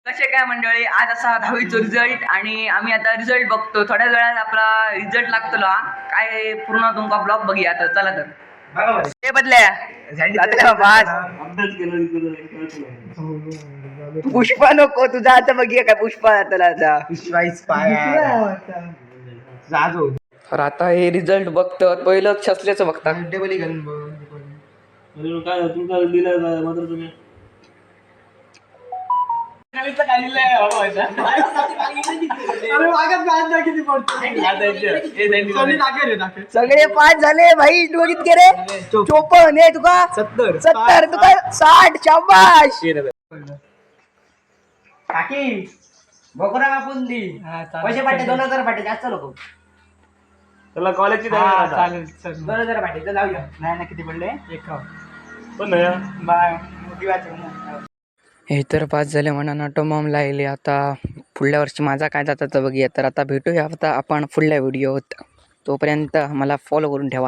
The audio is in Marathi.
कसे काय मंडळी, आज असा 10वीचा रिझल्ट आणि आम्ही आता रिझल्ट बघतो. थोड्या वेळात आपला रिझल्ट लागतो. काय पूर्ण तुमका ब्लॉग बघूया आता. चला तर ते बदल्या पुष्पा नको तुझा आता बघूया काय पुष्पा आता तर आता हे रिझल्ट बघतात. पहिलं छसल्याचं बघतात. काय तुमचा दिलं मात्र तुम्ही सगळे 5 झाले भाई. तू किती रे? 54 हे तुका 70 तुका 60. शाबाश काकी बघूरा कापून दी पैसे पाठे 2000 पाठे जास्त नको. त्याला कॉलेजची चालेल 2000 पाठे तर जाऊया. नाही ना किती पडले पण नाही बाय. हे तर 5 झाले म्हणा नटोमॉम लागले. आता पुढल्या वर्षी माझा काय जाता तर बघूया. तर आता भेटूया आता आपण पुढल्या व्हिडिओत. तोपर्यंत मला फॉलो करून ठेवा.